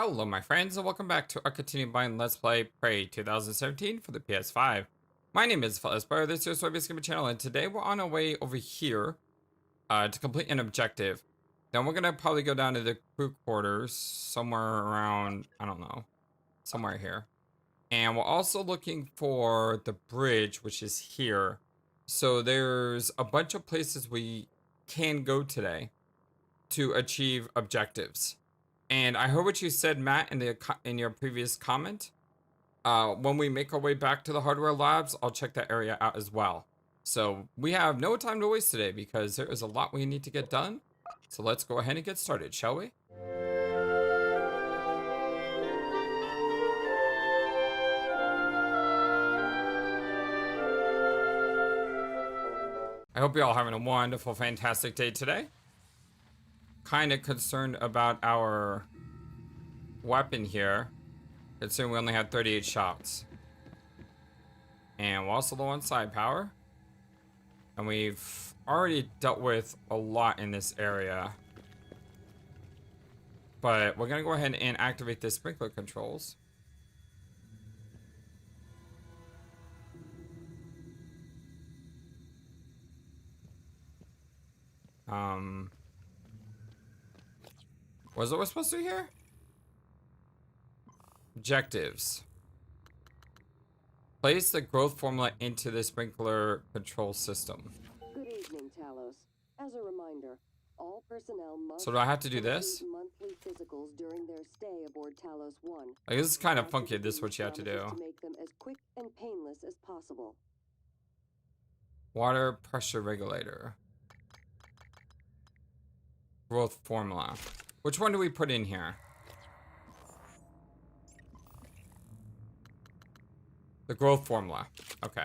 Hello my friends and welcome back to our continuing blind Let's Play Prey 2017 for the PS5. My name is FlightlessBird, this is your Gaming channel, and today we're on our way over here to complete an objective. Then we're gonna probably go down to the crew quarters somewhere around, I don't know, somewhere here. And we're also looking for the bridge, which is here. So there's a bunch of places we can go today to achieve objectives. And I heard what you said, Matt, in your previous comment. When we make our way back to the hardware labs, I'll check that area out as well. So we have no time to waste today because there is a lot we need to get done. So let's go ahead and get started, shall we? I hope you're all having a wonderful, fantastic day today. Kind of concerned about our weapon here, considering we only had 38 shots. And we're also low on side power. And we've already dealt with a lot in this area. But we're going to go ahead and activate the sprinkler controls. What we're supposed to do here? Objectives. Place the growth formula into the sprinkler control system. Good evening, Talos. As a reminder, all personnel must So do I have to do this? monthly physicals during their stay aboard Talos I. Like, this is kind of funky. This is what you have to do. To make them as quick and painless as possible. Water pressure regulator. Growth formula. Which one do we put in here? The growth formula. Okay.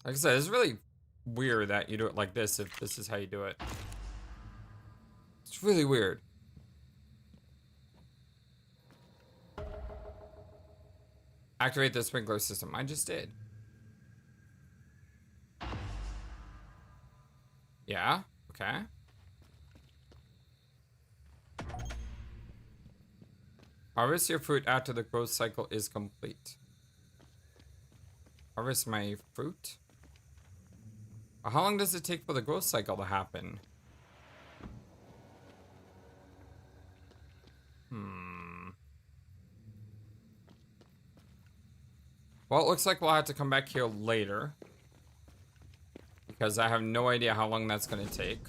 Like I said, it's really weird that you do it like this if this is how you do it. It's really weird. Activate the sprinkler system. I just did. Yeah, okay. Harvest your fruit after the growth cycle is complete. Harvest my fruit? How long does it take for the growth cycle to happen? Well, it looks like we'll have to come back here later. Because I have no idea how long that's going to take.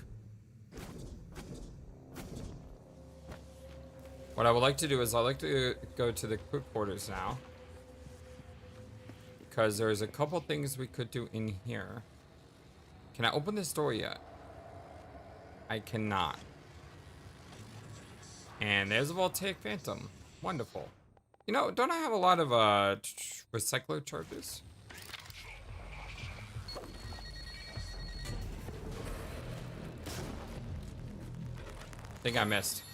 What I would like to do is I'd like to go to the crew quarters now. Because there's a couple things we could do in here. Can I open this door yet? I cannot. And there's a voltaic phantom. Wonderful. You know, don't I have a lot of recycler charges? I think I missed.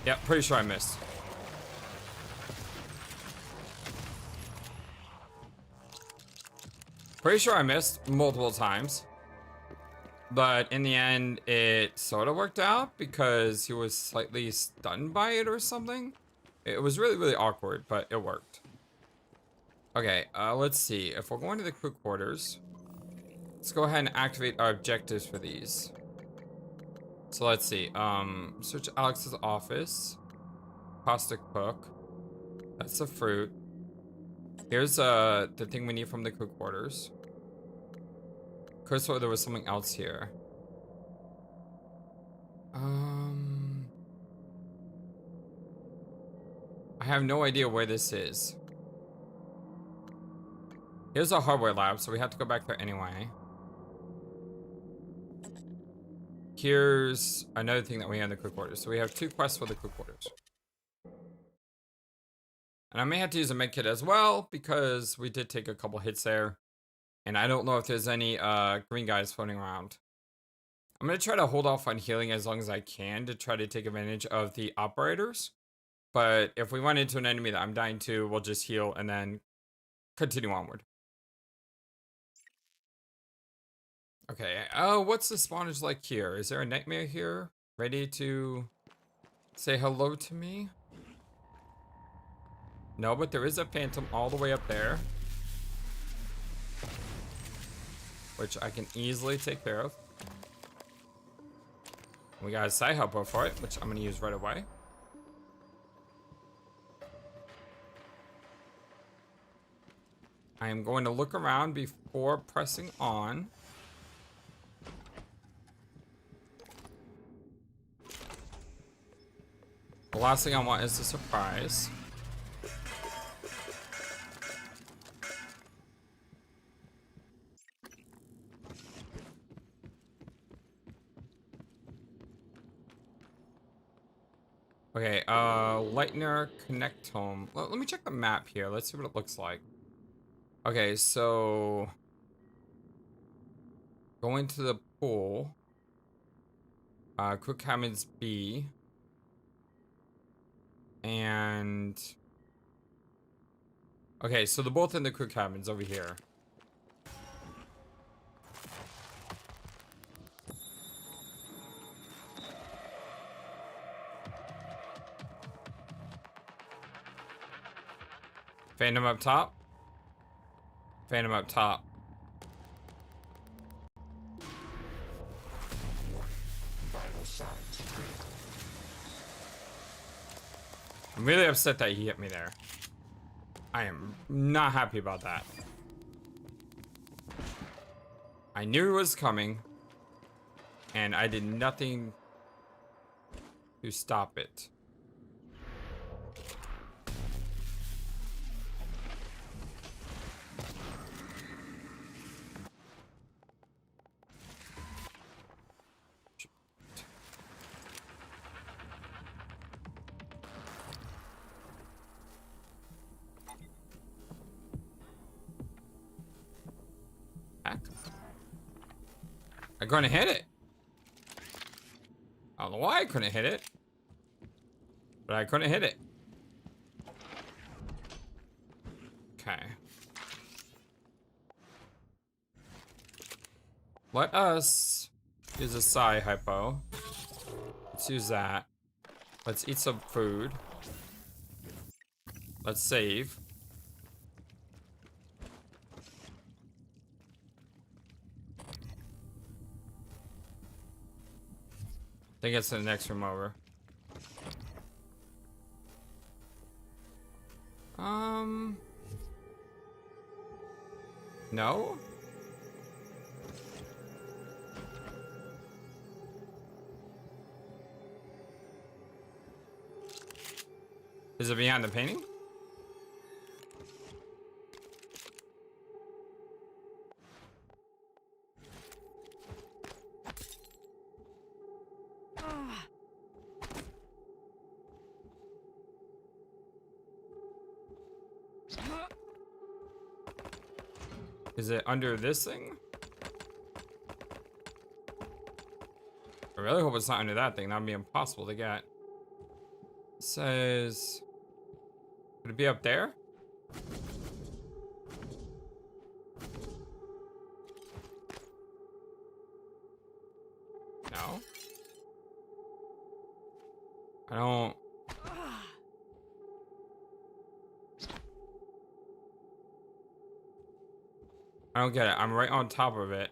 Yep, pretty sure I missed. Pretty sure I missed multiple times. But in the end, it sort of worked out because he was slightly stunned by it or something. It was really, really awkward, but it worked. Okay, let's see. If we're going to the crew quarters, let's go ahead and activate our objectives for these. So let's see. Search Alex's office. Pasta cook. That's the fruit. Here's the thing we need from the crew quarters. Could swear there was something else here. I have no idea where this is. Here's a hardware lab, so we have to go back there anyway. Here's another thing that we have in the crew quarters. So we have 2 quests for the crew quarters. And I may have to use a medkit as well because we did take a couple hits there. And I don't know if there's any green guys floating around. I'm going to try to hold off on healing as long as I can to try to take advantage of the operators. But if we run into an enemy that I'm dying to, we'll just heal and then continue onward. Okay, oh, what's the spawnage like here? Is there a nightmare here? ready to say hello to me? No, but there is a phantom all the way up there, which I can easily take care of. We got a side helper for it, which I'm gonna use right away. I am going to look around before pressing on. The last thing I want is a surprise. Okay, Lightner Connect Home. Let me check the map here. Let's see what it looks like. Okay, so going to the pool. Crew cabins B. And okay, so they're both in the crew cabins over here. Phantom up top. Phantom up top. I'm really upset that he hit me there. I am not happy about that. I knew it was coming, and I did nothing to stop it. I couldn't hit it. I don't know why I couldn't hit it, but I couldn't hit it. Okay. Let us use a psi hypo. Let's use that. Let's eat some food. Let's save. I think it's the next room over. No? Is it behind the painting? Is it under this thing? I really hope it's not under that thing. That'd be impossible to get. It says, would it be up there? No. I don't. I don't get it. I'm right on top of it.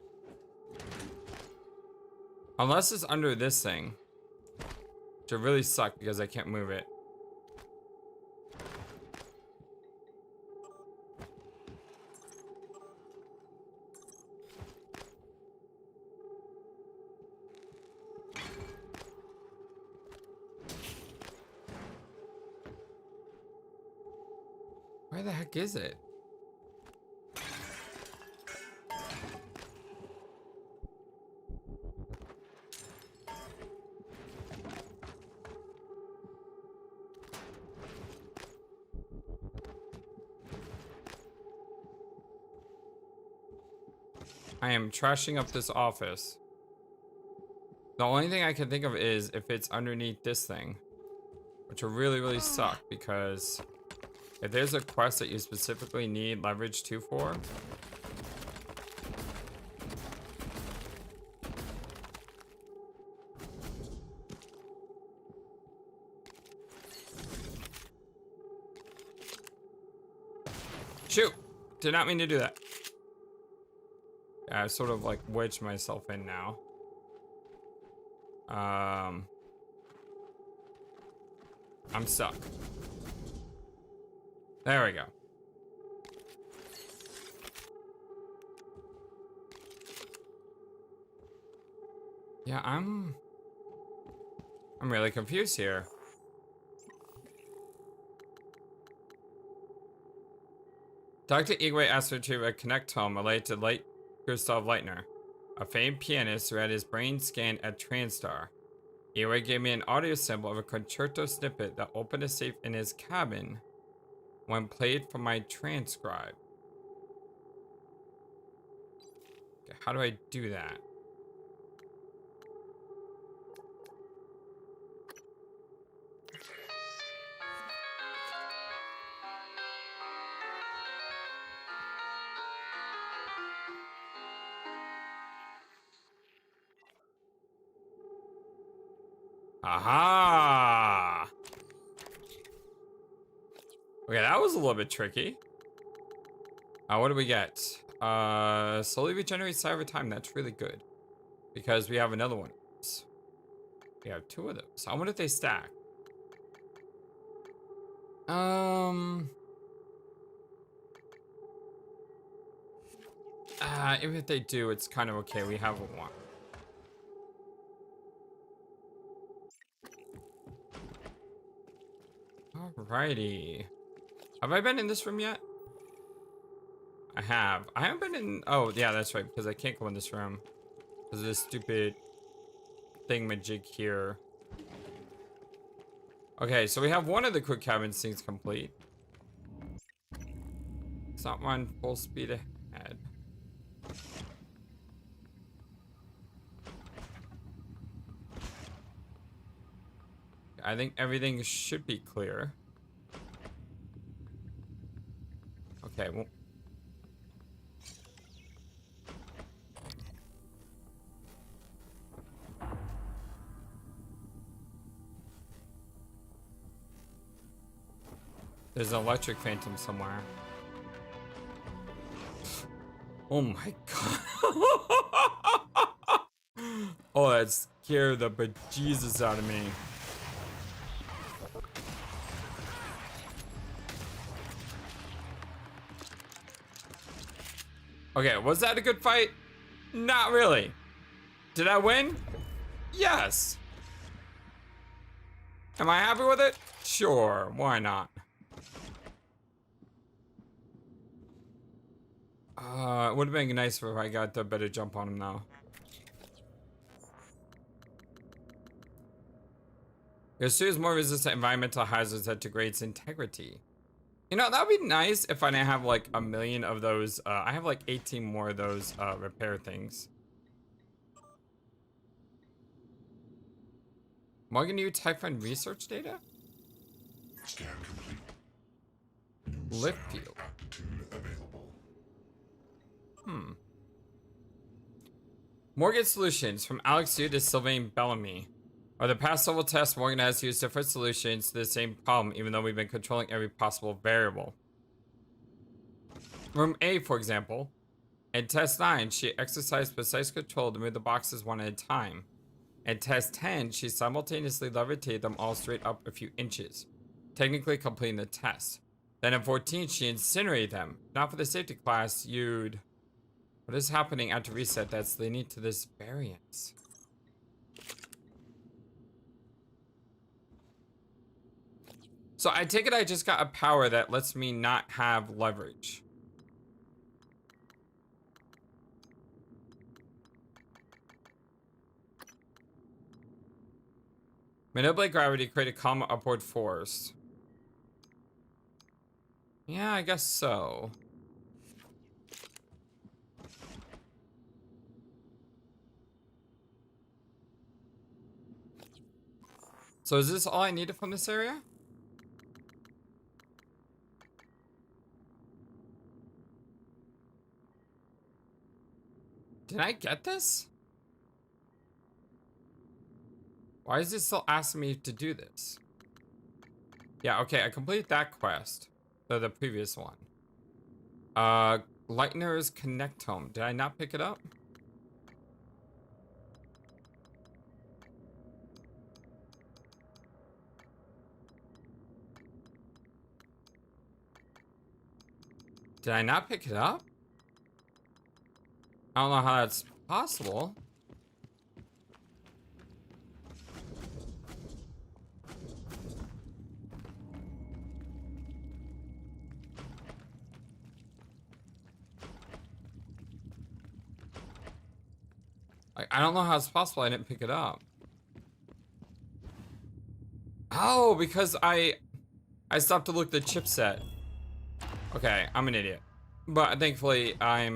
Unless it's under this thing. Which would really suck because I can't move it. Where the heck is it? I am trashing up this office. The only thing I can think of is if it's underneath this thing. Which will really, really suck because if there's a quest that you specifically need leverage 2 for. Shoot! Did not mean to do that. Yeah, I sort of like wedged myself in now. I'm stuck. There we go. Yeah, I'm really confused here. Dr. Igwe asked her to connect home related to Light Gustav Leitner, a famed pianist who had his brain scanned at TranStar. Igwe gave me an audio sample of a concerto snippet that opened a safe in his cabin when played from my transcribe. Okay, how do I do that? Aha! Okay, that was a little bit tricky. What do we get? Slowly regenerates over time. That's really good. Because we have another one. We have two of those. I wonder if they stack. Even if they do, it's kind of okay. We have one. Alrighty. Have I been in this room yet? I have. I haven't been in... Oh, yeah, that's right. Because I can't go in this room. Because of this stupid thingamajig here. Okay, so we have one of the quick cabin things complete. Let's not run full speed ahead. I think everything should be clear. Okay, well... There's an electric phantom somewhere. Oh my god. Oh, that scared the bejesus out of me. Okay, was that a good fight? Not really. Did I win? Yes. Am I happy with it? Sure, why not? It would have been nice if I got the better jump on him now. Your suit is more resistant to environmental hazards that degrades integrity. You know, that would be nice if I didn't have like a million of those. I have like 18 more of those repair things. Morgan, new Typhon research data? Scan complete. Lift field. Aptitude available. Morgan solutions from Alex Yu to Sylvain Bellamy. Over the past several tests, Morgan has used different solutions to the same problem, even though we've been controlling every possible variable. Room A, for example. In test 9, she exercised precise control to move the boxes one at a time. In test 10, she simultaneously levitated them all straight up a few inches, technically completing the test. Then in 14, she incinerated them. Not for the safety class, you'd... What is happening after reset that's leading to this variance? So I take it I just got a power that lets me not have leverage. Manipulate gravity, create a calm upward force. Yeah, I guess so. So is this all I needed from this area? Did I get this? Why is it still asking me to do this? Yeah, okay, I completed that quest. The previous one. Lightner's Connectome. Did I not pick it up? Did I not pick it up? I don't know how that's possible. I don't know how it's possible I didn't pick it up. Oh, because I stopped to look at the chipset. Okay, I'm an idiot. But thankfully, I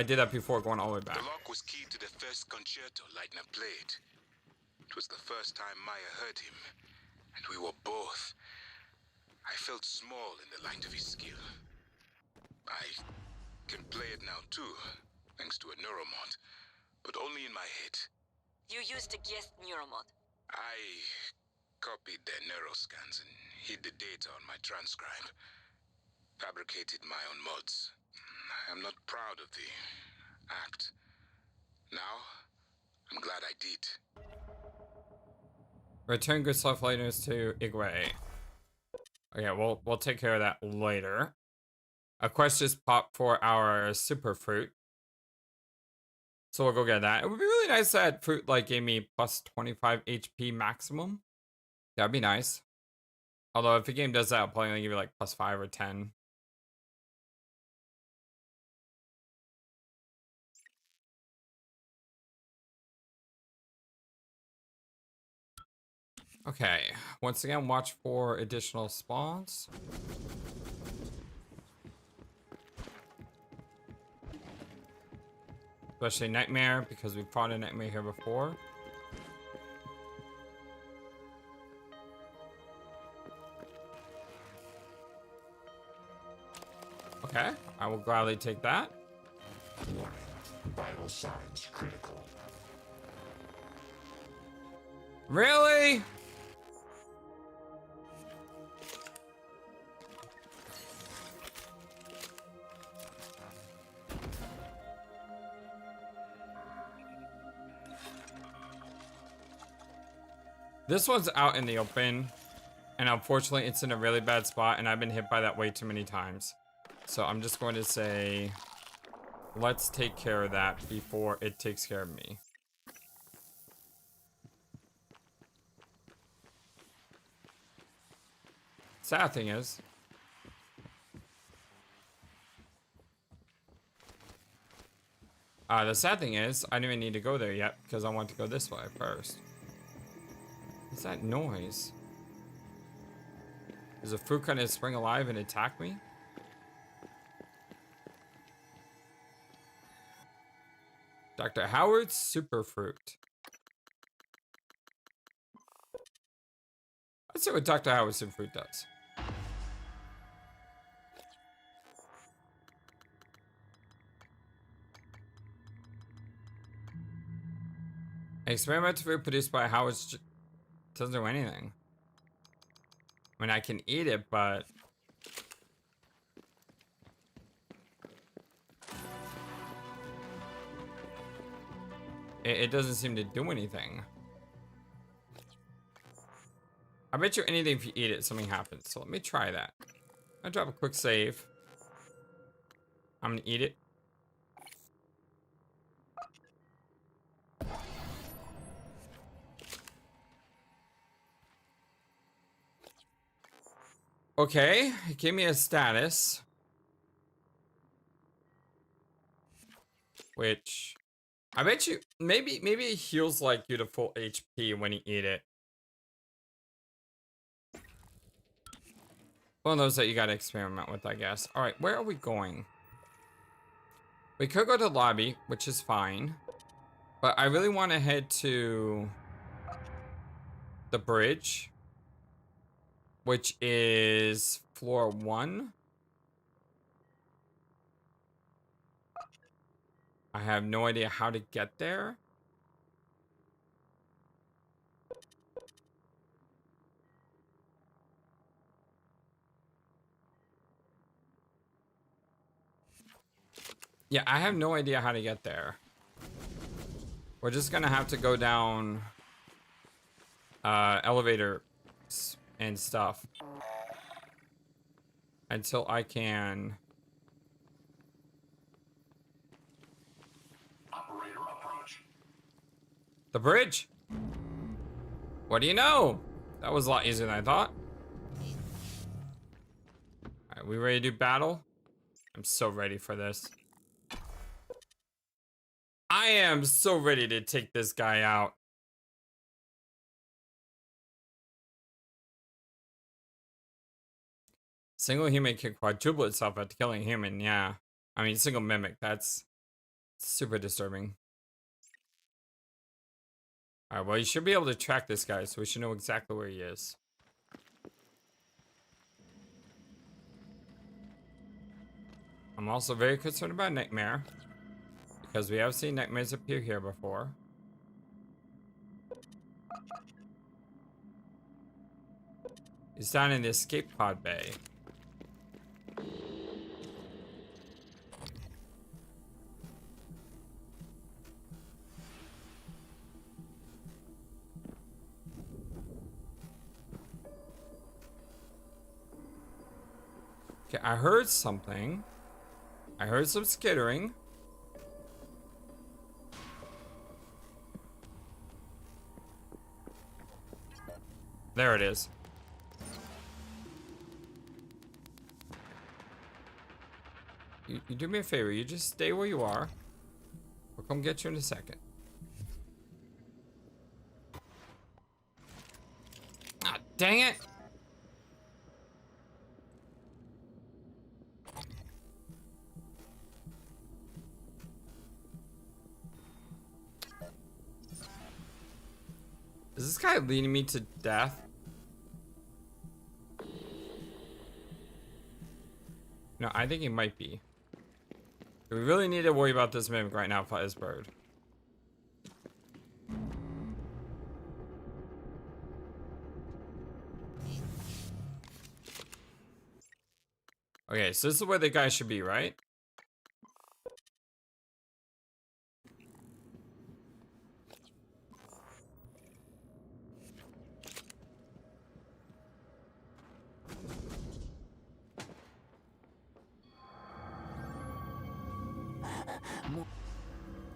did that before going all the way back. The lock was key to the first concerto Leitner played. It was the first time Maya heard him, and we were both. I felt small in the light of his skill. I can play it now too, thanks to a neuromod, but only in my head. You used a guest neuromod. I copied their neuroscans and hid the data on my transcribe. Fabricated my own mods. I'm not proud of the act. Now, I'm glad I did. Return good stuff lightners to Igwe. Okay, we'll take care of that later. A quest just popped for our super fruit. So we'll go get that. It would be really nice that fruit like gave me plus 25 HP maximum. That'd be nice. Although if the game does that, I'll probably only give you like plus 5 or 10. Okay, once again, watch for additional spawns. Especially Nightmare, because we fought a Nightmare here before. Okay, I will gladly take that. Warning. Vital signs critical. Really? This one's out in the open, and unfortunately it's in a really bad spot, and I've been hit by that way too many times. So I'm just going to say, let's take care of that before it takes care of me. Sad thing is, the sad thing is, I didn't even need to go there yet because I want to go this way first. What's that noise? Is a fruit gonna spring alive and attack me? Dr. Howard's super fruit. Let's see what Dr. Howard's super fruit does. Experimental fruit produced by Howard's doesn't do anything. I mean, I can eat it, but it doesn't seem to do anything. I bet you anything if you eat it, something happens. So let me try that. I'll drop a quick save. I'm gonna eat it. Okay, it gave me a status. Which, I bet you, maybe it heals like you to full HP when you eat it. One of those that you gotta experiment with, I guess. Alright, where are we going? We could go to the lobby, which is fine. But I really want to head to the bridge, which is floor 1. I have no idea how to get there. Yeah, I have no idea how to get there. We're just gonna have to go down elevators and stuff until I can. Operator approach. The bridge. What do you know? That was a lot easier than I thought. Alright, we ready to do battle? I'm so ready for this. I am so ready to take this guy out. Single human can quadruple itself after killing a human, yeah. I mean, single mimic, that's super disturbing. Alright, well, you should be able to track this guy, so we should know exactly where he is. I'm also very concerned about Nightmare, because we have seen nightmares appear here before. He's down in the escape pod bay. Okay, I heard something. I heard some skittering. There it is. You do me a favor, you just stay where you are. We'll come get you in a second. Ah, dang it! Is this guy leading me to death? No, I think he might be. We really need to worry about this mimic right now, FlightlessBird. Okay, so this is where the guy should be, right?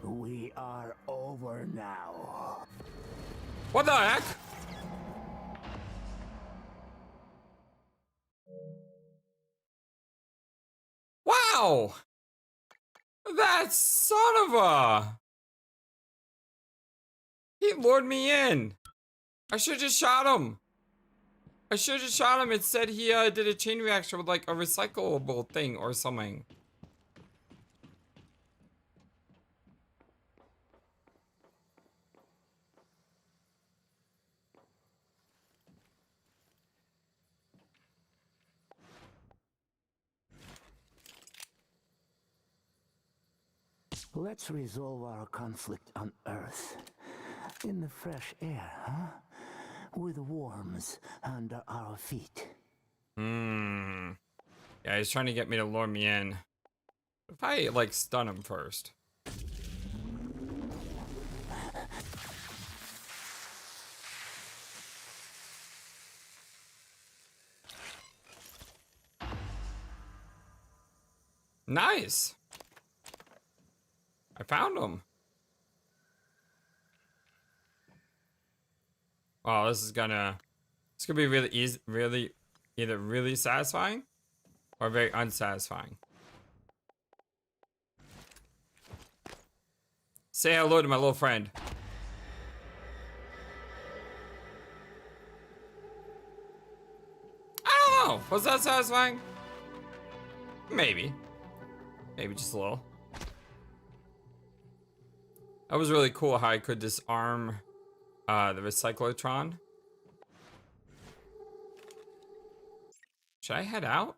We are over now. What the heck? Wow! That son of a... He lured me in. I should just shot him. I should just shot him. It said he did a chain reaction with like a recyclable thing or something. Let's resolve our conflict on Earth. In the fresh air, huh? With worms under our feet. Yeah, he's trying to get me to lure me in. If I, like, stun him first. Nice! I found him. Oh, this is gonna... It's gonna be really easy, either really satisfying or very unsatisfying. Say hello to my little friend. I don't know. Was that satisfying? Maybe. Maybe just a little. That was really cool how I could disarm the recyclotron. Should I head out?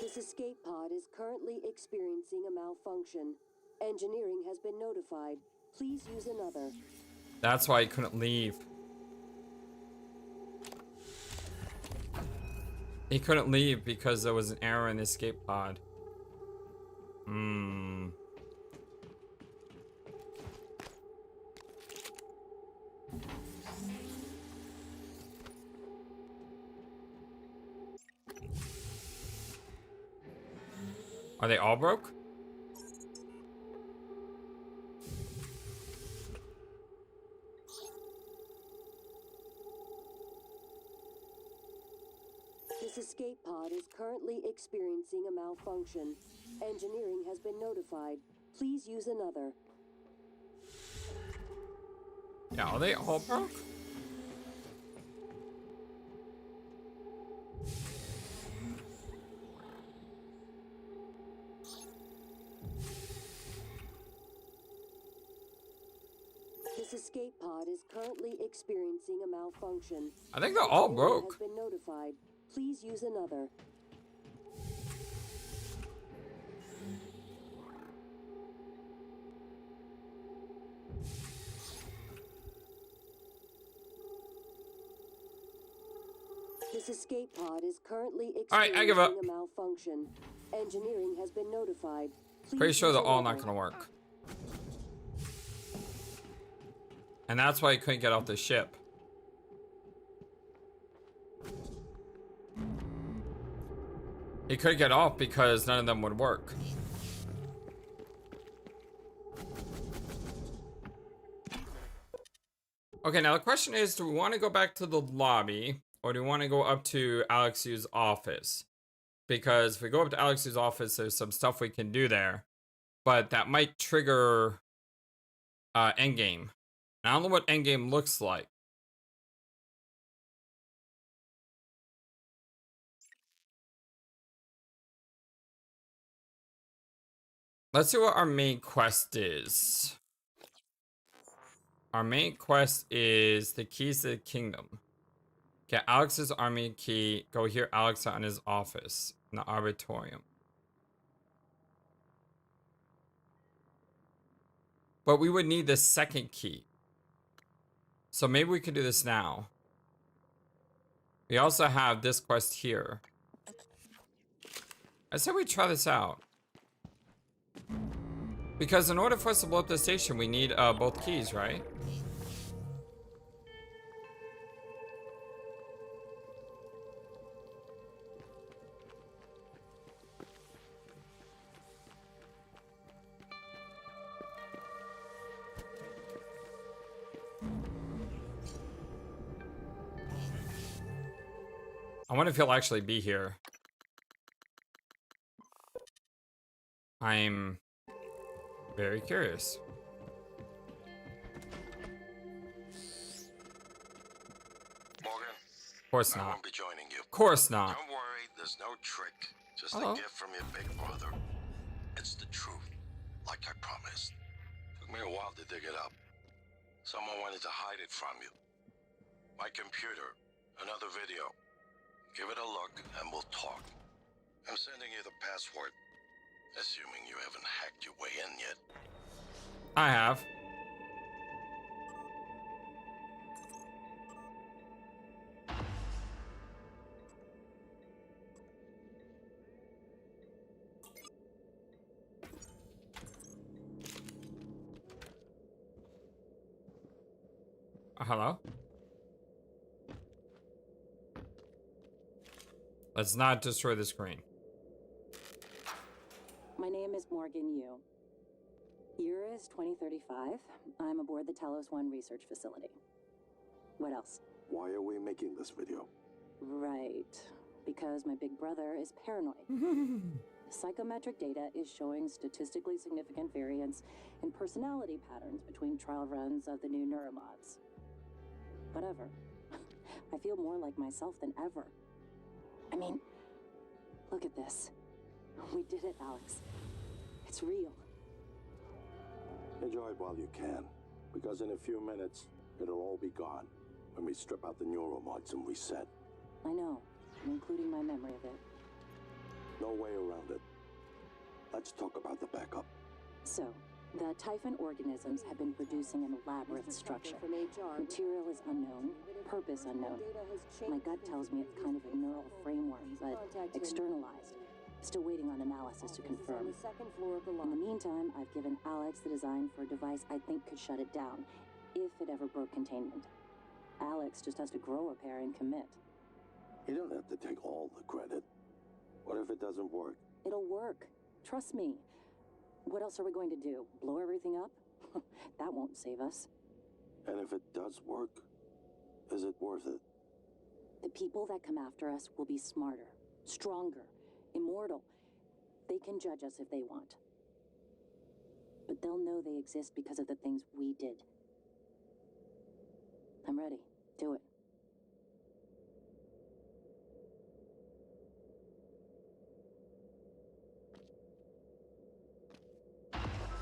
This escape pod is currently experiencing a malfunction. Engineering has been notified. Please use another. That's why he couldn't leave. He couldn't leave because there was an error in the escape pod. Are they all broke? This escape pod is currently experiencing a malfunction. Engineering has been notified. Please use another. Yeah, are they all broke? This escape pod is currently experiencing a malfunction. I think they're all Engineering broke. has been notified. Please use another. This escape pod is currently Alright, I give up. experiencing a malfunction. Engineering has been notified. Please Pretty sure use they're all another. not gonna work. And that's why he couldn't get off the ship. He couldn't get off because none of them would work. Okay, now the question is, do we want to go back to the lobby or do we want to go up to Alex's office? Because if we go up to Alex's office, there's some stuff we can do there. But that might trigger endgame. I don't know what endgame looks like. Let's see what our main quest is. Our main quest is the keys to the kingdom. Get Alex's army key. Go hear Alex out in his office in the Arboretum. But we would need the second key. So maybe we could do this now. We also have this quest here. I said we try this out. Because in order for us to blow up the station, we need both keys, right? I wonder if he'll actually be here. I'm very curious. Morgan, Of course I not. won't be joining you. Of course not. Don't worry, there's no trick. Just Hello. a gift from your big brother. It's the truth, like I promised. Took me a while to dig it up. Someone wanted to hide it from you. My computer, another video. Give it a look and we'll talk. I'm sending you the password. Assuming you haven't hacked your way in yet. I have. Hello? Let's not destroy the screen. My name is Morgan Yu. Year is 2035. I'm aboard the Talos I research facility. What else? Why are we making this video? Right. Because my big brother is paranoid. Psychometric data is showing statistically significant variance in personality patterns between trial runs of the new neuromods. Whatever. I feel more like myself than ever. I mean, look at this. We did it, Alex. It's real. Enjoy it while you can, because in a few minutes, it'll all be gone when we strip out the neuromods and reset. I know, including my memory of it. No way around it. Let's talk about the backup. So, The Typhon organisms have been producing an elaborate structure. Material is unknown, purpose unknown. My gut tells me it's kind of a neural framework, but externalized. Still waiting on analysis to confirm. In the meantime, I've given Alex the design for a device I think could shut it down, if it ever broke containment. Alex just has to grow a pair and commit. You don't have to take all the credit. What if it doesn't work? It'll work. Trust me. What else are we going to do? Blow everything up? That won't save us. And if it does work, is it worth it? The people that come after us will be smarter, stronger, immortal. They can judge us if they want. But they'll know they exist because of the things we did. I'm ready. Do it.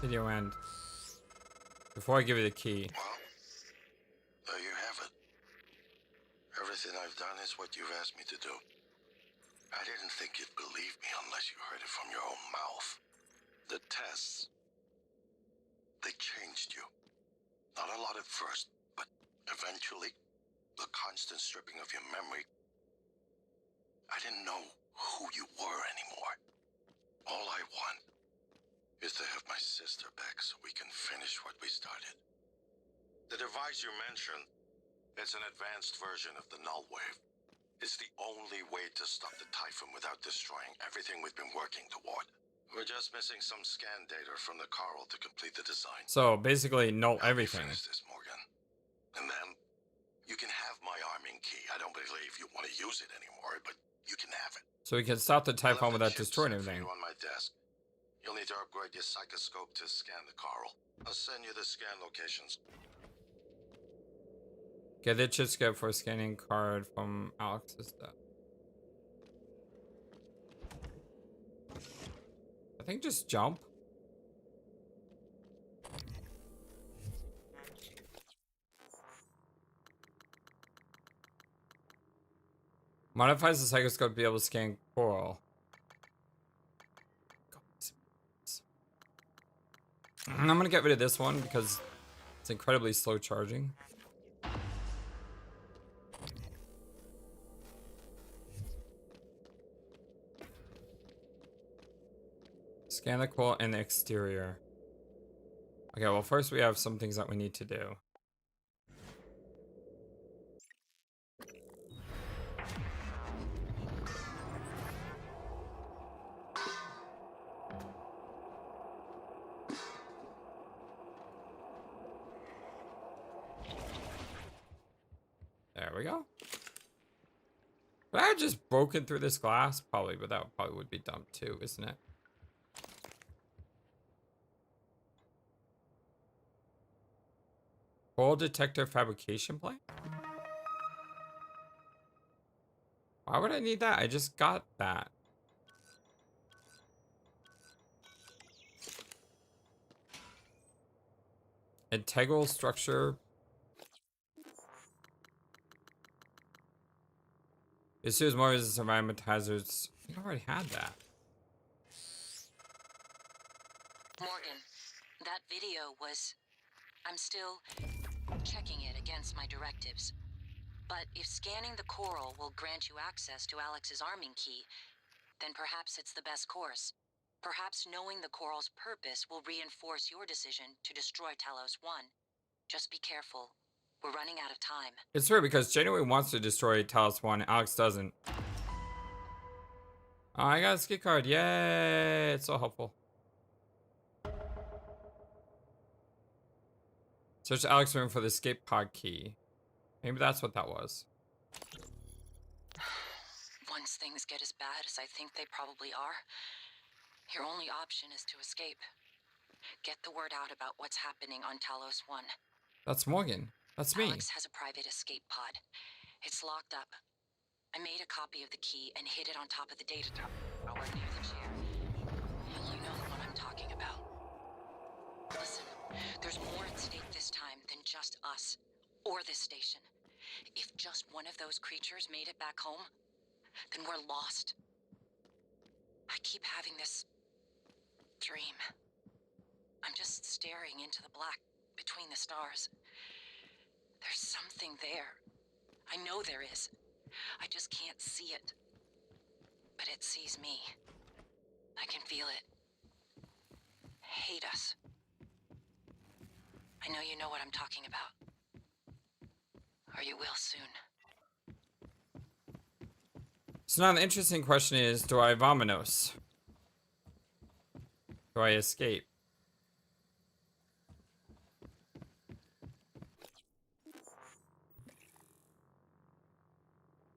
Video end. Before I give you the key. Well, there you have it. Everything I've done is what you've asked me to do. I didn't think you'd believe me unless you heard it from your own mouth. The tests, they changed you. Not a lot at first, but eventually, the constant stripping of your memory. I didn't know who you were anymore. All I want is to have my sister back so we can finish what we started. The device you mentioned, it's an advanced version of the null wave. It's the only way to stop the Typhon without destroying everything we've been working toward. We're just missing some scan data from the coral to complete the design. So basically, null everything. Finish this, Morgan. And then you can have my arming key. I don't believe you want to use it anymore, but you can have it. So we can stop the Typhon without destroying everything. On my desk. You'll need to upgrade your psychoscope to scan the coral. I'll send you the scan locations. Get the chip skip for scanning card from Alex's death. I think just jump. Modifies the psychoscope to be able to scan coral. I'm gonna get rid of this one because it's incredibly slow charging. Scan the coral and the exterior. Okay, well first we have some things that we need to do. There we go. But I had just broken through this glass, probably, but that probably would be dumb too, isn't it? Coral detector fabrication plant? Why would I need that? I just got that. Integral structure. It serves more as environment hazards. I think I already had that. Morgan, that video was... I'm still checking it against my directives. But if scanning the coral will grant you access to Alex's arming key, then perhaps it's the best course. Perhaps knowing the coral's purpose will reinforce your decision to destroy Talos I. Just be careful. We're running out of time. It's weird because January wants to destroy Talos I, Alex doesn't. Oh, I got a skid card. Yay! It's so helpful. Search Alex's room for the escape pod key. Maybe that's what that was. Once things get as bad as I think they probably are, your only option is to escape. Get the word out about what's happening on Talos I. That's Morgan. That's me. Alex has a private escape pod. It's locked up. I made a copy of the key and hid it on top of the data tower near the chair. You know the one I'm talking about. Listen, there's more at stake this time than just us, or this station. If just one of those creatures made it back home, then we're lost. I keep having this dream. I'm just staring into the black between the stars. There's something there. I know there is. I just can't see it. But it sees me. I can feel it. Hate us. I know you know what I'm talking about. Or you will soon. So now the interesting question is, do I vamonos? Do I escape?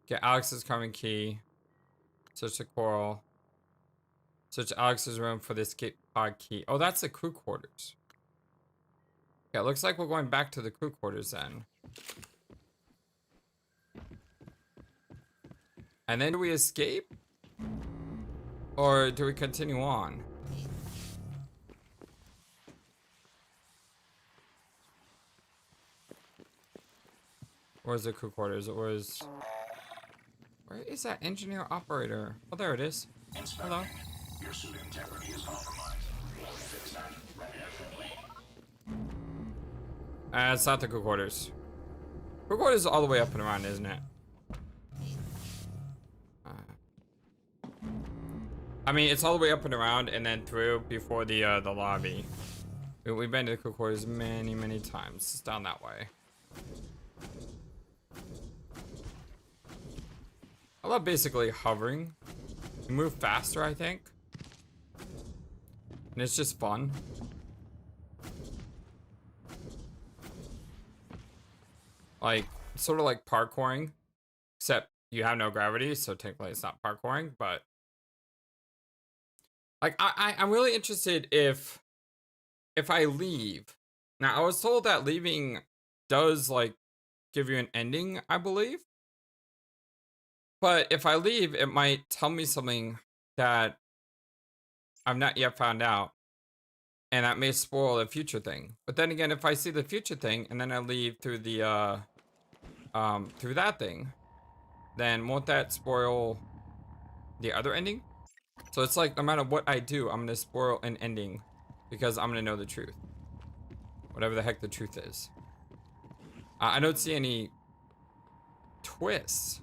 Get Alex's carbon key. Search the coral. Search Alex's room for the escape pod key. Oh, that's the crew quarters. Yeah, it looks like we're going back to the crew quarters then. And then do we escape? Or do we continue on? Where's the crew quarters? It was... Where is that engineer operator? Oh, there it is. Hello. Your suit integrity is compromised. Fix that right now. It's not the crew quarters. Crew quarters is all the way up and around, isn't it? I mean, it's all the way up and around and then through before the lobby. We've been to the crew quarters many, many times. It's down that way. I love basically hovering. You move faster, I think. And it's just fun. Like, sort of like parkouring. Except you have no gravity, so technically it's not parkouring, but... Like, I'm really interested if I leave. Now, I was told that leaving does, like, give you an ending, I believe. But if I leave, it might tell me something that I've not yet found out. And that may spoil a future thing. But then again, if I see the future thing and then I leave through the through that thing, then won't that spoil the other ending? So it's like no matter what I do, I'm gonna spoil an ending because I'm gonna know the truth. Whatever the heck the truth is. I don't see any twists.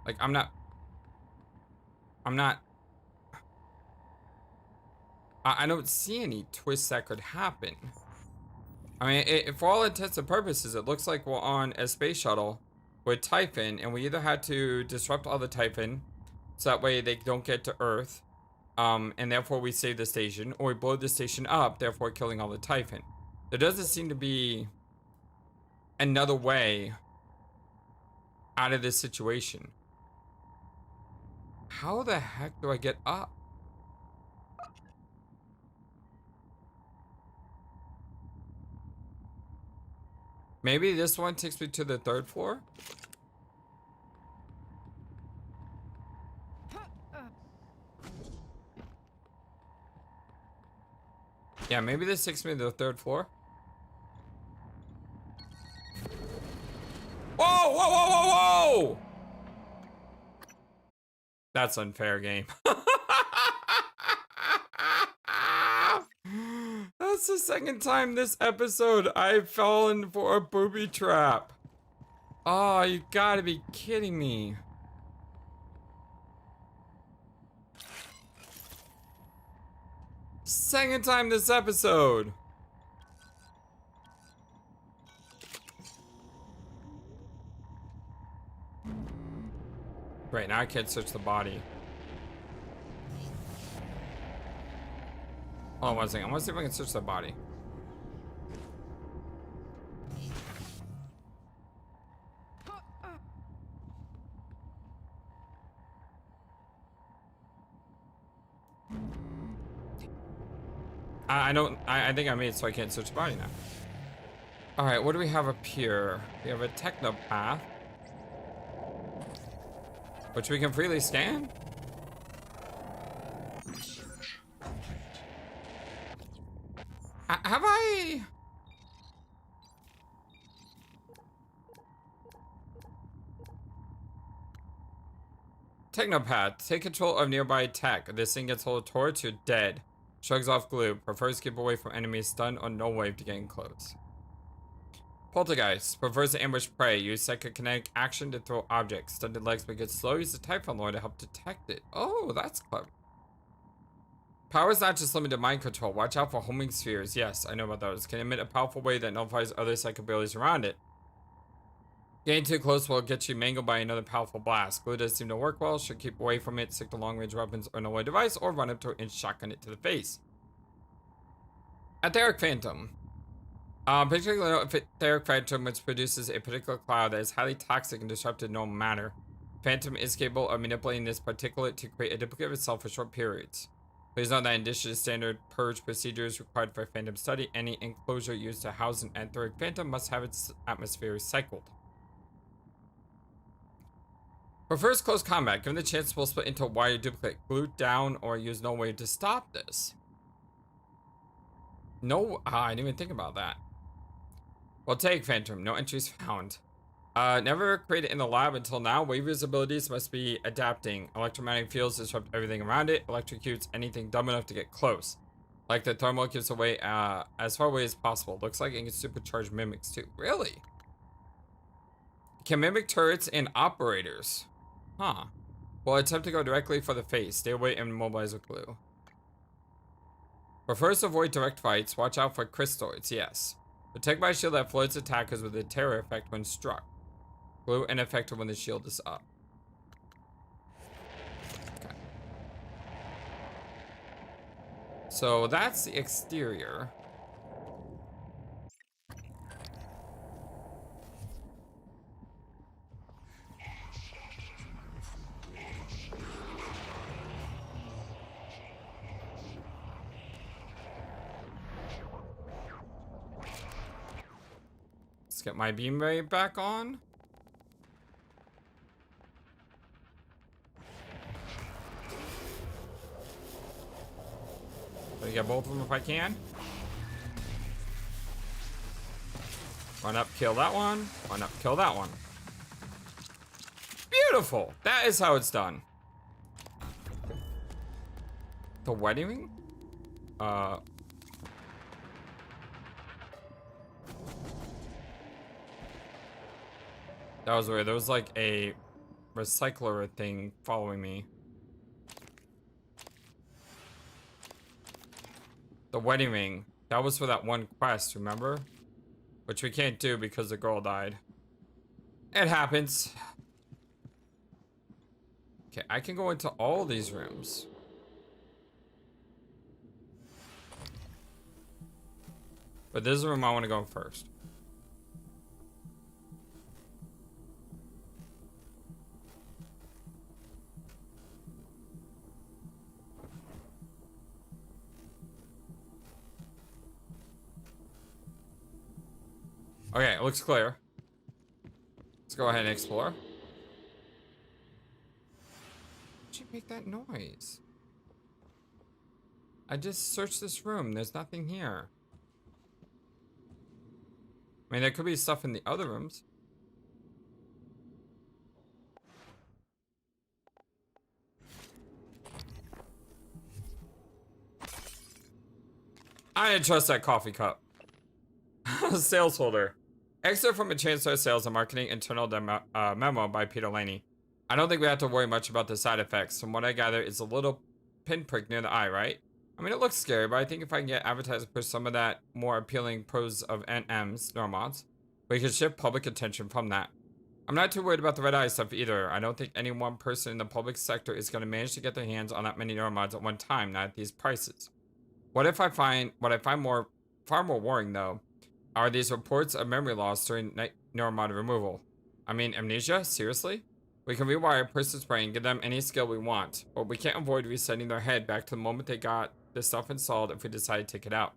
Like, I don't see any twists that could happen. I mean, for all intents and purposes, it looks like we're on a space shuttle with Typhon, and we either had to disrupt all the Typhon, so that way they don't get to Earth, and therefore we save the station, or we blow the station up, therefore killing all the Typhon. There doesn't seem to be another way out of this situation. How the heck do I get up? Maybe this one takes me to the 3rd floor? Yeah, maybe this takes me to the 3rd floor. Whoa, whoa, whoa, whoa, whoa! That's unfair, game. That's the 2nd time this episode I've fallen for a booby trap. Oh, you gotta be kidding me. Second time this episode. Right, now I can't search the body. Hold on one second. I want to see if I can search the body. I think I made it so I can't search the body now. Alright, what do we have up here? We have a technopath, which we can freely scan? Have I... Technopath, take control of nearby tech. This thing gets hold of torch, you're dead. Shrugs off glue. Prefers to keep away from enemies. Stun or no wave to getting close. Poltergeist. Prefers to ambush prey. Use psychokinetic action to throw objects. Stunted legs make it slow. Use the Typhon lore to help detect it. Oh, that's clever. Power is not just limited to mind control. Watch out for homing spheres. Yes, I know about those. Can emit a powerful wave that nullifies other psychic abilities around it. Getting too close will get you mangled by another powerful blast. Glue does seem to work well. Should keep away from it. Stick to long-range weapons or no-way device, or run up to it and shotgun it to the face. Etheric Phantom. Particularly Etheric Phantom, which produces a particular cloud that is highly toxic and disrupted normal matter. Phantom is capable of manipulating this particulate to create a duplicate of itself for short periods. Please note that in addition to standard purge procedures required for Phantom study, any enclosure used to house an Etheric Phantom must have its atmosphere recycled. For first close combat, given the chance we'll split into a wider duplicate, glue down or use no way to stop this. No, I didn't even think about that. Well, take Phantom, no entries found. Never created in the lab until now. Waver's abilities must be adapting. Electromagnetic fields disrupt everything around it. Electrocutes anything dumb enough to get close. Like the thermal keeps away as far away as possible. Looks like it can supercharge mimics too. Really? Can mimic turrets and operators. Huh. Well, attempt to go directly for the face. Stay away and immobilize with glue. Prefers to avoid direct fights. Watch out for crystalloids. Yes. Protect by shield that floats attackers with a terror effect when struck. Glue ineffective when the shield is up. Okay. So that's the exterior. Let's get my beam ray back on. Let me get both of them if I can. Run up, kill that one. Run up, kill that one. Beautiful. That is how it's done. The wedding ring? That was weird. There was like a recycler thing following me. The wedding ring. That was for that one quest, remember? Which we can't do because the girl died. It happens. Okay, I can go into all these rooms. But this is the room I want to go first. Okay, it looks clear. Let's go ahead and explore. Did you make that noise? I just searched this room. There's nothing here. I mean, there could be stuff in the other rooms. I didn't trust that coffee cup. Sales holder. Excerpt from a Chancellor Sales and Marketing Internal Memo by Peter Laney. I don't think we have to worry much about the side effects. From what I gather, it's a little pinprick near the eye, right? I mean, it looks scary, but I think if I can get advertisers to push some of that more appealing pros of NMs, neuromods, we can shift public attention from that. I'm not too worried about the red eye stuff either. I don't think any one person in the public sector is going to manage to get their hands on that many neuromods at one time, not at these prices. What I find far more worrying, though, are these reports of memory loss during neuromod removal. I mean, amnesia? Seriously? We can rewire a person's brain, give them any skill we want, but we can't avoid resetting their head back to the moment they got this stuff installed if we decide to take it out.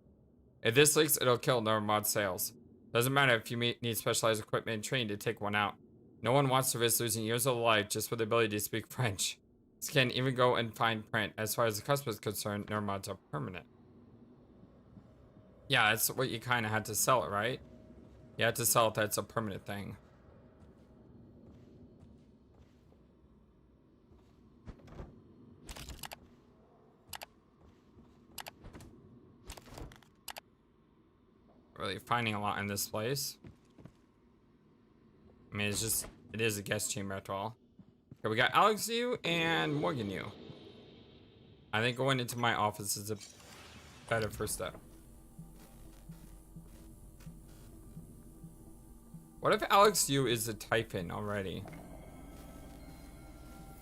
If this leaks, it'll kill neuromod sales. Doesn't matter if you need specialized equipment and training to take one out. No one wants to risk losing years of life just for the ability to speak French. This can even go in fine print. As far as the customer is concerned, neuromods are permanent. Yeah, that's what you kind of had to sell it, right? You had to sell it that it's a permanent thing. really finding a lot in this place. I mean, it is a guest chamber after all. Okay, we got Alex U and Morgan U. I think going into my office is a better first step. What if Alex U is a Typhon already?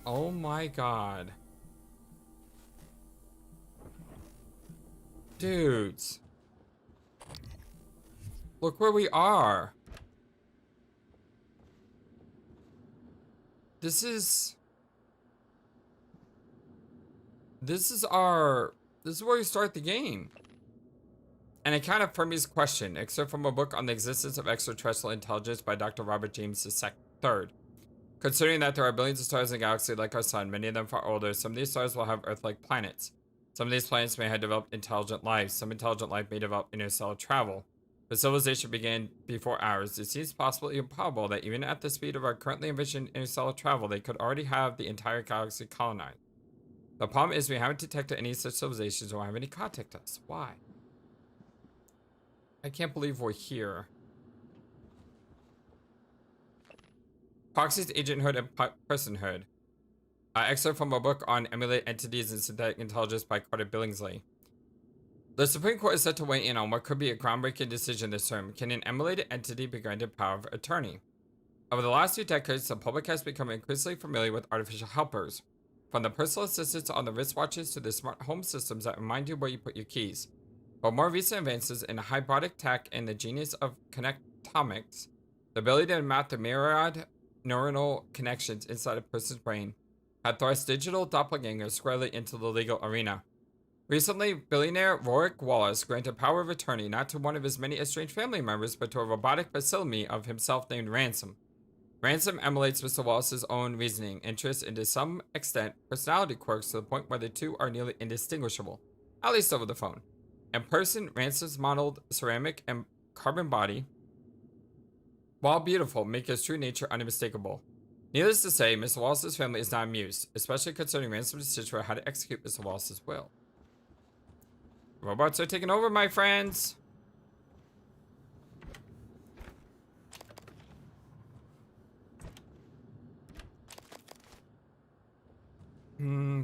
Oh my god. Dudes. Look where we are. This is where we start the game. And it kind of permits question, excerpt from a book on the existence of extraterrestrial intelligence by Dr. Robert James III. Considering that there are billions of stars in the galaxy like our sun, many of them far older, some of these stars will have Earth-like planets. Some of these planets may have developed intelligent life. Some intelligent life may develop interstellar travel. But civilization began before ours. It seems possible, even probable, that even at the speed of our currently envisioned interstellar travel, they could already have the entire galaxy colonized. The problem is we haven't detected any such civilizations or have any contact us. Why? I can't believe we're here. Proxies, agenthood, and personhood. Excerpt from a book on emulated entities and synthetic intelligence by Carter Billingsley. The Supreme Court is set to weigh in on what could be a groundbreaking decision this term. Can an emulated entity be granted power of attorney? Over the last few decades, the public has become increasingly familiar with artificial helpers. From the personal assistants on the wristwatches to the smart home systems that remind you where you put your keys. But more recent advances in hybridic tech and the genius of connectomics, the ability to map the myriad neuronal connections inside a person's brain, had thrust digital doppelgangers squarely into the legal arena. Recently, billionaire Rorik Wallace granted power of attorney not to one of his many estranged family members, but to a robotic facsimile of himself named Ransom. Ransom emulates Mr. Wallace's own reasoning, interests, and to some extent, personality quirks to the point where the two are nearly indistinguishable, at least over the phone. In person, Ransom's modeled ceramic and carbon body, while beautiful, make his true nature unmistakable. Needless to say, Mr. Wallace's family is not amused, especially considering Ransom's decision for how to execute Mr. Wallace's will. Robots are taking over, my friends!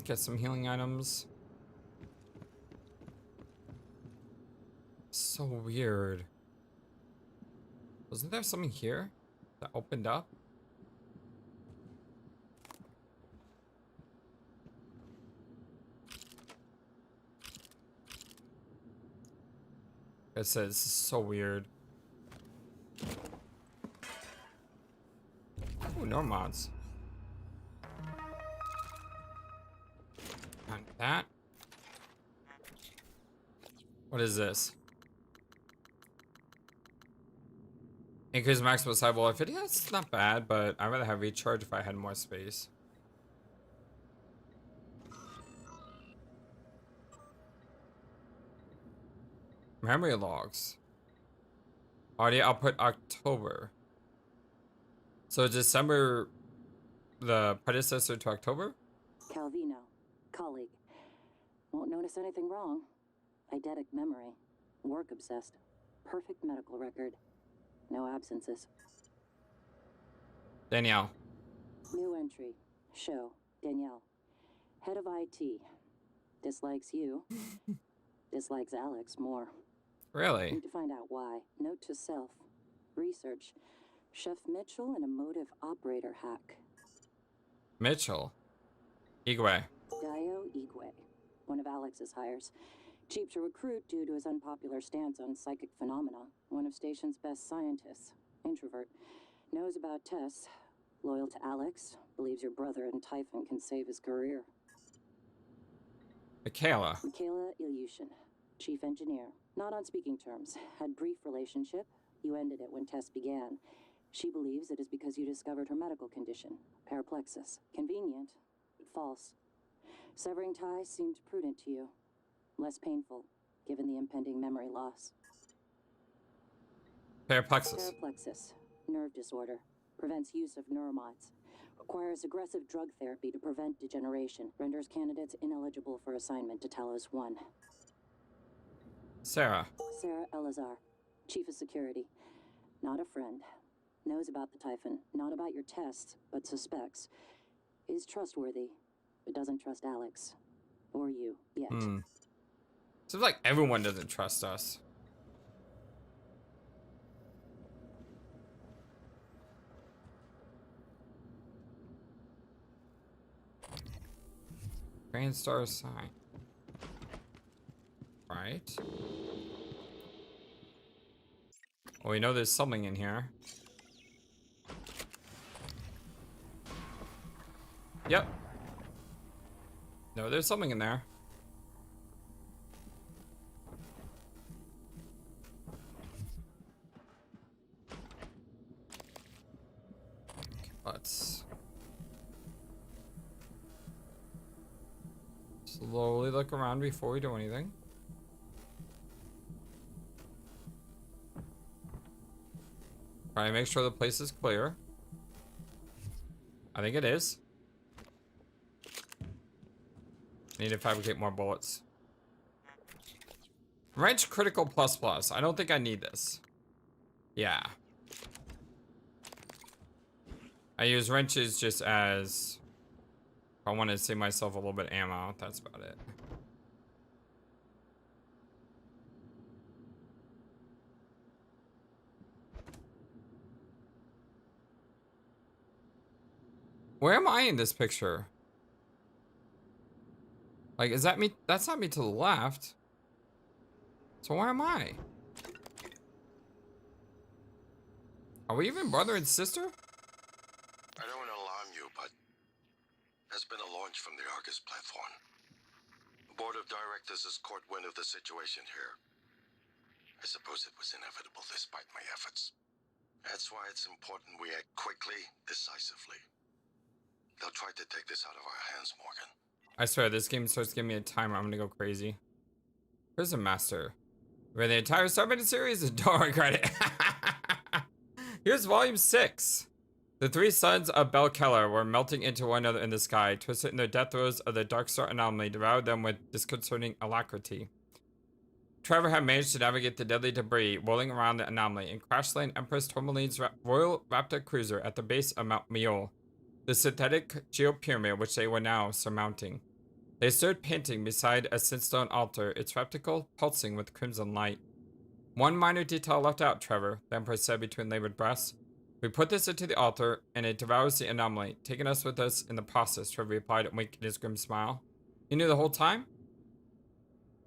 Get some healing items. So weird. Wasn't there something here that opened up? It says this is so weird. Ooh, no mods. Not that. What is this? Increase maximum cyber life. Yeah, it's not bad, but I'd rather have recharge if I had more space. Memory logs. Audio output October. So December, the predecessor to October? Calvino, colleague. Won't notice anything wrong. Eidetic memory. Work obsessed. Perfect medical record. No absences. Danielle. New entry. Show. Danielle. Head of IT. Dislikes you. Dislikes Alex more. Really? Need to find out why. Note to self. Research. Chef Mitchell and a motive operator hack. Mitchell. Igwe. Dio Igwe. One of Alex's hires. Cheap to recruit due to his unpopular stance on psychic phenomena. One of station's best scientists. Introvert. Knows about Tess. Loyal to Alex. Believes your brother and Typhon can save his career. Michaela. Michaela Ilyushin. Chief engineer. Not on speaking terms. Had brief relationship. You ended it when Tess began. She believes it is because you discovered her medical condition. Paraplexis. Convenient, but false. Severing ties seemed prudent to you. Less painful, given the impending memory loss. Paraplexis. Paraplexis. Nerve disorder. Prevents use of neuromods. Requires aggressive drug therapy to prevent degeneration. Renders candidates ineligible for assignment to Talos I. Sarah. Sarah Elazar. Chief of Security. Not a friend. Knows about the Typhon. Not about your tests, but suspects. Is trustworthy, but doesn't trust Alex. Or you, yet. Seems like everyone doesn't trust us. Grand star sign. Right. Well, we know there's something in here. Yep. No, there's something in there. Okay, let's slowly look around before we do anything. Try to make sure the place is clear. I think it is. Need to fabricate more bullets. Wrench critical plus plus. I don't think I need this. Yeah. I use wrenches just as if I want to save myself a little bit of ammo. That's about it. Where am I in this picture? Like, is that me? That's not me to the left. So where am I? Are we even brother and sister? I don't want to alarm you, but there's been a launch from the Argus platform. The board of directors has caught wind of the situation here. I suppose it was inevitable despite my efforts. That's why it's important we act quickly, decisively. They'll try to take this out of our hands, Morgan. I swear, this game starts giving me a timer. I'm gonna go crazy. Prison Master. Where the entire Starman series is don't regret it. Here's volume 6. The three sons of Belkeller were melting into one another in the sky, twisted in the death throes of the Dark Star anomaly, devoured them with disconcerting alacrity. Trevor had managed to navigate the deadly debris whirling around the anomaly and crash land Empress Tourmaline's Royal Raptor cruiser at the base of Mount Miol, the synthetic geopyramid which they were now surmounting. They stood panting beside a sandstone altar, its receptacle pulsing with crimson light. One minor detail left out, Trevor, the Empress said between labored breaths. We put this into the altar, and it devours the anomaly, taking us with us in the process, Trevor replied and winked his grim smile. You knew the whole time?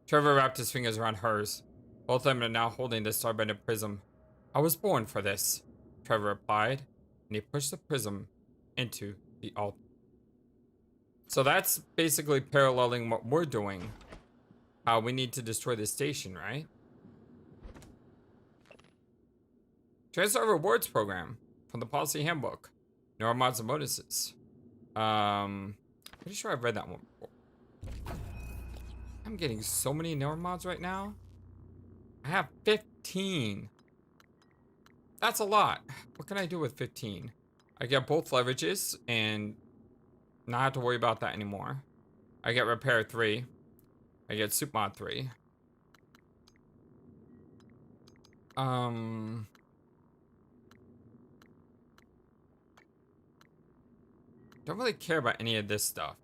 Trevor wrapped his fingers around hers. Both of them are now holding the starbended prism. I was born for this, Trevor replied, and he pushed the prism into the altar. So that's basically paralleling what we're doing. How we need to destroy the station, right? Transfer rewards program from the policy handbook. Neuromods and bonuses. Pretty sure I've read that one before. I'm getting so many neuromods right now. I have 15. That's a lot. What can I do with 15? I get both leverages and not have to worry about that anymore. I get repair 3. I get soup mod 3. Don't really care about any of this stuff.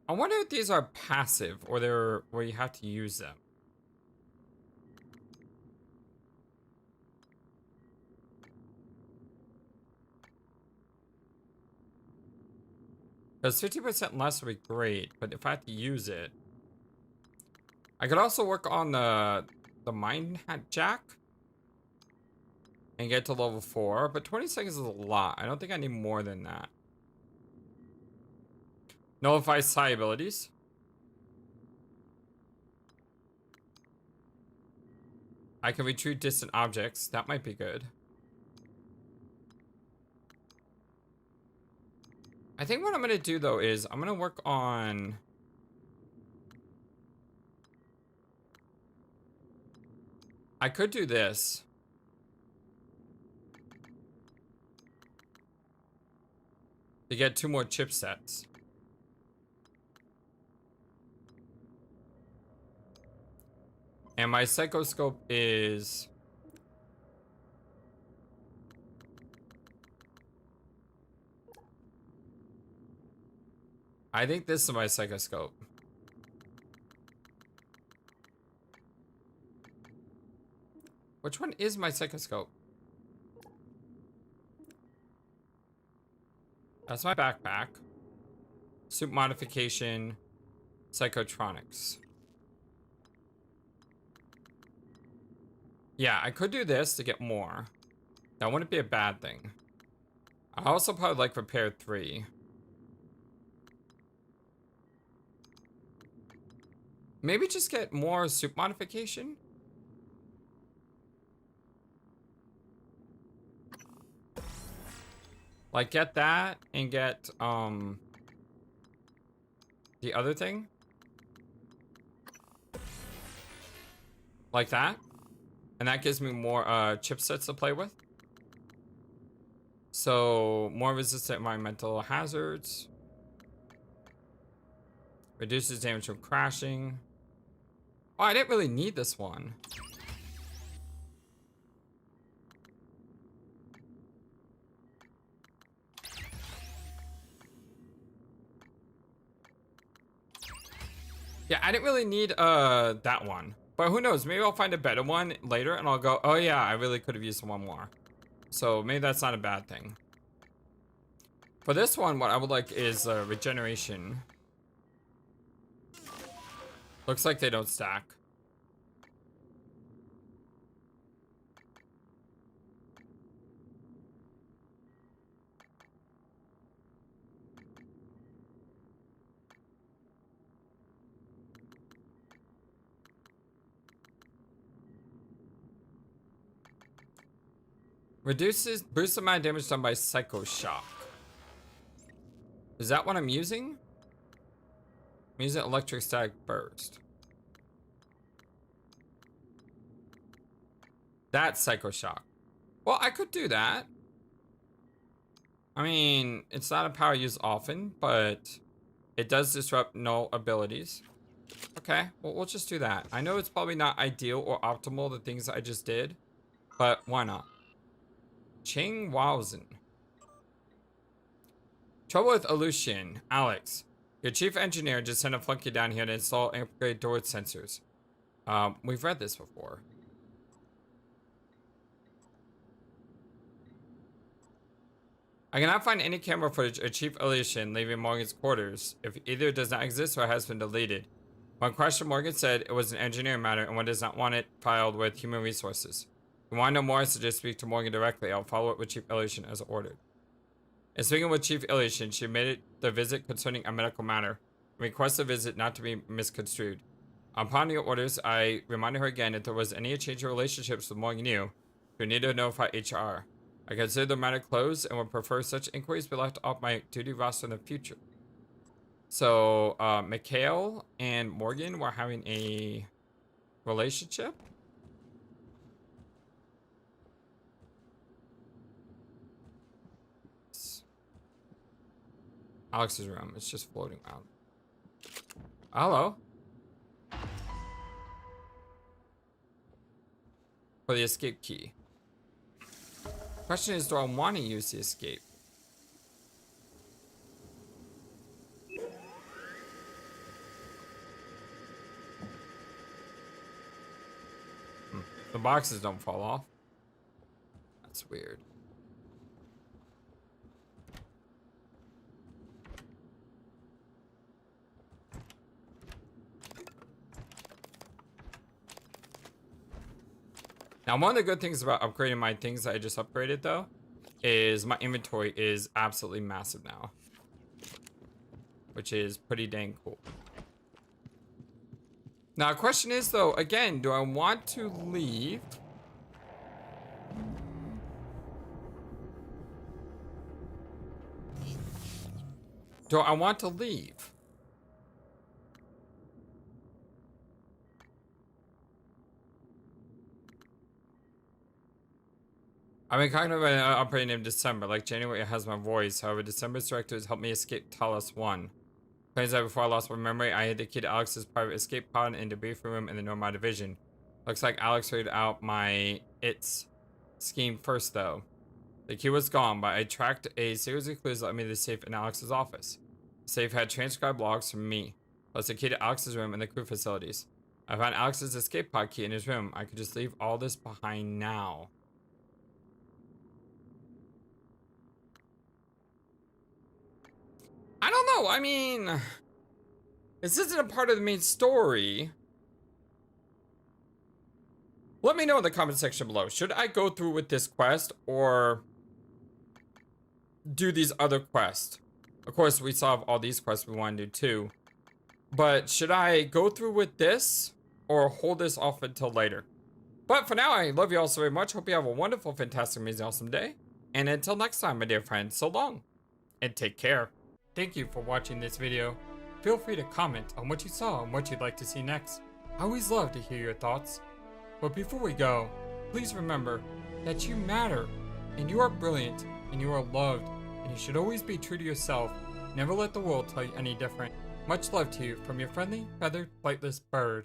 I wonder if these are passive or they're where you have to use them. Because 50% less would be great, but if I have to use it, I could also work on the mine hat jack and get to level 4, but 20 seconds is a lot. I don't think I need more than that. Nullify psi abilities. I can retrieve distant objects. That might be good. I think what I'm gonna do though is I'm gonna work on I could do this. To get 2 more chipsets. And my psychoscope is I think this is my psychoscope. Which one is my psychoscope? That's my backpack. Suit modification. Psychotronics. Yeah, I could do this to get more. That wouldn't be a bad thing. I also probably like repair 3. Maybe just get more suit modification? Like get that and get the other thing. Like that. And that gives me more chipsets to play with. So more resistant environmental hazards. Reduces damage from crashing. Oh, I didn't really need this one. Yeah, I didn't really need that one. But who knows, maybe I'll find a better one later and I'll go, oh yeah, I really could have used one more. So maybe that's not a bad thing. For this one, what I would like is regeneration. Looks like they don't stack. Boosts the amount of damage done by Psycho Shock. Is that what I'm using? I'm using Electric Static Burst. That's Psycho Shock. Well, I could do that. I mean, it's not a power I use often, but it does disrupt null abilities. Okay, well, we'll just do that. I know it's probably not ideal or optimal, the things I just did, but why not? Ching Wowzen. Trouble with Aleutian. Alex, your chief engineer just sent a flunky down here to install and upgrade door sensors. We've read this before. I cannot find any camera footage of Chief Aleutian leaving Morgan's quarters if either does not exist or has been deleted. One question, Morgan said it was an engineering matter and one does not want it filed with human resources. If you want to know more, I suggest speak to Morgan directly. I'll follow up with Chief Aleutian as ordered. In speaking with Chief Aleutian, she made the visit concerning a medical matter and requested the visit not to be misconstrued. Upon your orders, I reminded her again if there was any change in relationships with Morgan Yu, we need to notify HR. I consider the matter closed and would prefer such inquiries be left off my duty roster in the future. So, Mikhail and Morgan were having a relationship? Alex's room. It's just floating around. Hello. For the escape key. Question is, do I want to use the escape? The boxes don't fall off. That's weird. Now, one of the good things about upgrading my things that I just upgraded, though, is my inventory is absolutely massive now. Which is pretty dang cool. Now, the question is, though, again, do I want to leave? Do I want to leave? I've been kind of operating in December. Like January, it has my voice. However, December's directives helped me escape Talos I. Turns out before I lost my memory, I hid the key to Alex's private escape pod in the briefing room in the Nomad division. Looks like Alex figured out my scheme first, though. The key was gone, but I tracked a series of clues that led me to the safe in Alex's office. The safe had transcribed logs from me, plus the key to Alex's room and the crew facilities. I found Alex's escape pod key in his room. I could just leave all this behind now. I don't know. I mean, this isn't a part of the main story. Let me know in the comment section below. Should I go through with this quest or do these other quests? Of course, we still have all these quests we want to do too. But should I go through with this or hold this off until later? But for now, I love you all so very much. Hope you have a wonderful, fantastic, amazing, awesome day. And until next time, my dear friends, so long and take care. Thank you for watching this video. Feel free to comment on what you saw and what you'd like to see next. I always love to hear your thoughts. But before we go, please remember that you matter, and you are brilliant, and you are loved, and you should always be true to yourself. Never let the world tell you any different. Much love to you from your friendly, feathered, flightless bird.